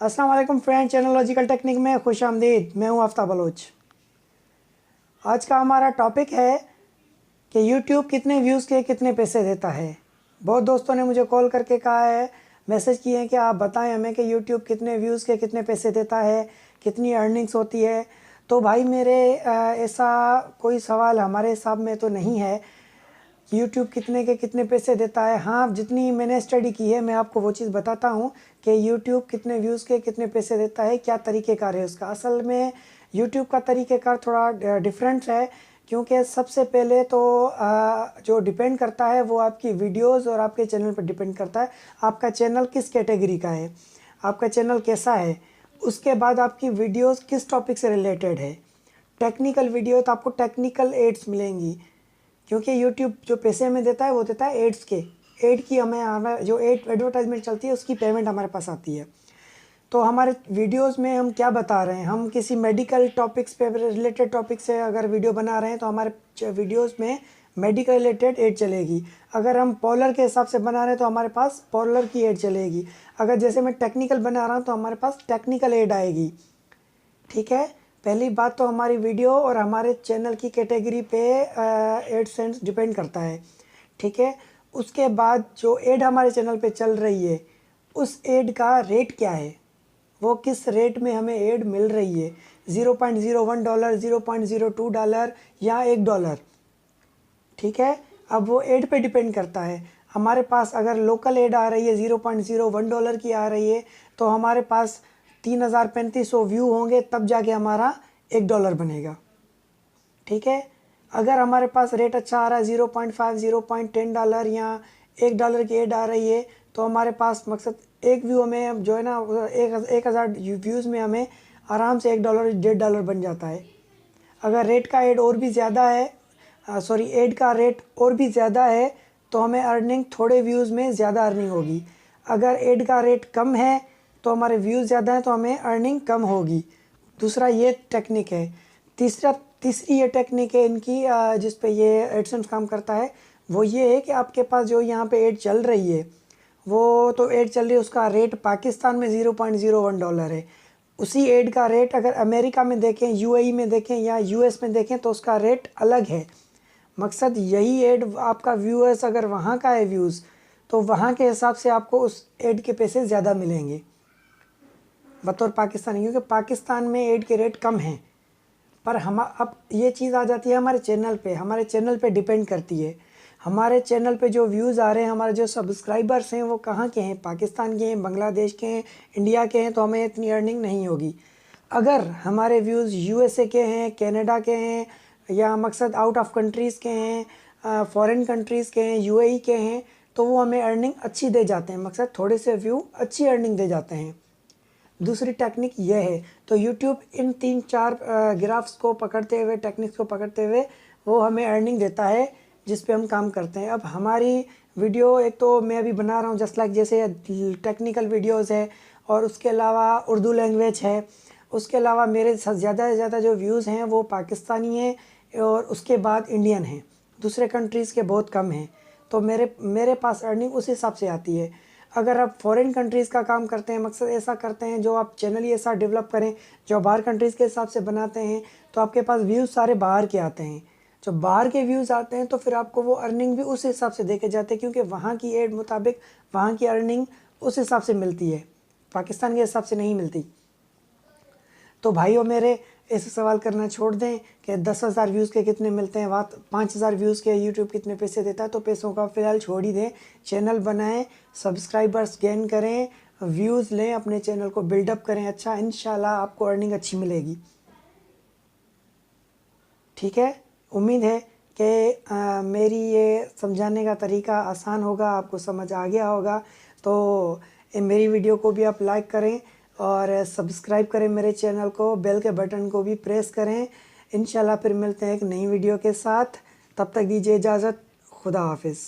अस्सलाम वालेकुम friend, channel logical technique में खुश आमदीद। मैं हूं आफ्ताब बलोच। आज का हमारा टॉपिक है कि YouTube कितने व्यूज़ के कितने पैसे देता है। बहुत दोस्तों ने मुझे कॉल करके कहा है, मैसेज किए हैं कि आप बताएं हमें कि YouTube कितने व्यूज़ के कितने पैसे देता है, कितनी अर्निंग्स होती है। तो भाई मेरे ऐसा कोई सवाल हमारे हिसाब में तो नहीं है यूट्यूब कितने के कितने पैसे देता है। हाँ, जितनी मैंने स्टडी की है मैं आपको वो चीज़ बताता हूँ कि यूट्यूब कितने व्यूज़ के कितने पैसे देता है, क्या तरीक़ेकार है उसका। असल में यूट्यूब का तरीक़ेकार थोड़ा डिफरेंट है, क्योंकि सबसे पहले तो जो डिपेंड करता है वो आपकी वीडियोस और आपके चैनल पर डिपेंड करता है। आपका चैनल किस कैटेगरी का है, आपका चैनल कैसा है, उसके बाद आपकी वीडियोस किस टॉपिक से रिलेटेड है। टेक्निकल वीडियो तो आपको टेक्निकल एड्स मिलेंगी, क्योंकि YouTube जो पैसे हमें देता है वो देता है एड्स के। एड की हमें जो एडवर्टाइजमेंट चलती है उसकी पेमेंट हमारे पास आती है। तो हमारे वीडियोस में हम क्या बता रहे हैं, हम किसी मेडिकल टॉपिक्स पे रिलेटेड टॉपिक से अगर वीडियो बना रहे हैं तो हमारे वीडियोस में मेडिकल रिलेटेड एड चलेगी। अगर हम पॉलर के हिसाब से बना रहे हैं तो हमारे पास पॉलर की एड चलेगी। अगर जैसे मैं टेक्निकल बना रहा हूँ तो हमारे पास टेक्निकल एड आएगी। ठीक है, पहली बात तो हमारी वीडियो और हमारे चैनल की कैटेगरी पे एडसेंस डिपेंड करता है। ठीक है, उसके बाद जो एड हमारे चैनल पे चल रही है उस एड का रेट क्या है, वो किस रेट में हमें एड मिल रही है, $0.01, $0.02 या $1। ठीक है, अब वो एड पे डिपेंड करता है। हमारे पास अगर लोकल एड आ रही है $0.01 की आ रही है तो हमारे पास 3,3500 व्यू होंगे, तब जाके हमारा $1 बनेगा। ठीक है, अगर हमारे पास रेट अच्छा आ रहा है $0.5, $0.10 या $1 की एड आ रही है तो हमारे पास मकसद एक व्यू हमें जो है ना 1,000 व्यूज़ में हमें आराम से $1, $1.5 बन जाता है। अगर रेट का एड और भी ज़्यादा है एड का रेट और भी ज़्यादा है तो हमें अर्निंग थोड़े व्यूज़ में ज़्यादा अर्निंग होगी। अगर एड का रेट कम है तो हमारे व्यूज़ ज़्यादा हैं तो हमें अर्निंग कम होगी। दूसरा ये टेक्निक है। तीसरी ये टेक्निक है इनकी जिस पे ये एडसेंस काम करता है, वो ये है कि आपके पास जो यहाँ पे एड चल रही है वो तो एड चल रही है, उसका रेट पाकिस्तान में $0.01 है। उसी एड का रेट अगर अमेरिका में देखें, यूएई में देखें या यूएस में देखें तो उसका रेट अलग है। मकसद यही एड आपका व्यूअर्स अगर वहाँ का है व्यूज़ तो वहाँ के हिसाब से आपको उस एड के पैसे ज़्यादा मिलेंगे बतौर पाकिस्तानी, क्योंकि पाकिस्तान में एड के रेट कम हैं। पर हम अब ये चीज़ आ जाती है हमारे चैनल पे डिपेंड करती है। हमारे चैनल पे जो व्यूज़ आ रहे हैं, हमारे जो सब्सक्राइबर्स हैं वो कहाँ के हैं, पाकिस्तान के हैं, बांग्लादेश के हैं, इंडिया के हैं, तो हमें इतनी अर्निंग नहीं होगी। अगर हमारे व्यूज़ यूएसए के हैं, कनाडा के हैं या मकसद आउट ऑफ कंट्रीज़ के हैं, फॉरेन कंट्रीज़ के हैं, यूएई के हैं, तो वो हमें अर्निंग अच्छी दे जाते हैं। मकसद थोड़े से व्यू अच्छी अर्निंग दे जाते हैं। दूसरी टेक्निक ये है। तो YouTube इन 3-4 ग्राफ्स को पकड़ते हुए, टेक्निक्स को पकड़ते हुए वो हमें अर्निंग देता है जिस पे हम काम करते हैं। अब हमारी वीडियो एक तो मैं अभी बना रहा हूँ जस्ट लाइक जैसे टेक्निकल वीडियोस है, और उसके अलावा उर्दू लैंग्वेज है। उसके अलावा मेरे ज़्यादा से ज़्यादा जो व्यूज़ हैं वो पाकिस्तानी हैं और उसके बाद इंडियन हैं, दूसरे कंट्रीज़ के बहुत कम हैं। तो मेरे पास अर्निंग उस हिसाब से आती है। अगर आप फॉरेन कंट्रीज़ का काम करते हैं, मकसद ऐसा करते हैं जो आप चैनल ही ऐसा डेवलप करें जो बाहर कंट्रीज़ के हिसाब से बनाते हैं, तो आपके पास व्यूज़ सारे बाहर के आते हैं। जब बाहर के व्यूज़ आते हैं तो फिर आपको वो अर्निंग भी उस हिसाब से देखे जाते हैं, क्योंकि वहाँ की एड मुताबिक वहाँ की अर्निंग उस हिसाब से मिलती है, पाकिस्तान के हिसाब से नहीं मिलती। तो भाइयों मेरे, ऐसे सवाल करना छोड़ दें कि 10,000 व्यूज़ के कितने मिलते हैं, 5,000 व्यूज़ के यूट्यूब कितने पैसे देता है। तो पैसों का फ़िलहाल छोड़ ही दें, चैनल बनाएं, सब्सक्राइबर्स गेन करें, व्यूज़ लें, अपने चैनल को बिल्डअप करें। अच्छा, इंशाल्लाह आपको अर्निंग अच्छी मिलेगी। ठीक है, उम्मीद है कि मेरी ये समझाने का तरीका आसान होगा, आपको समझ आ गया होगा। तो मेरी वीडियो को भी आप लाइक करें और सब्सक्राइब करें मेरे चैनल को, बेल के बटन को भी प्रेस करें। इंशाल्लाह फिर मिलते हैं एक नई वीडियो के साथ। तब तक दीजिए इजाज़त। खुदा हाफिज़।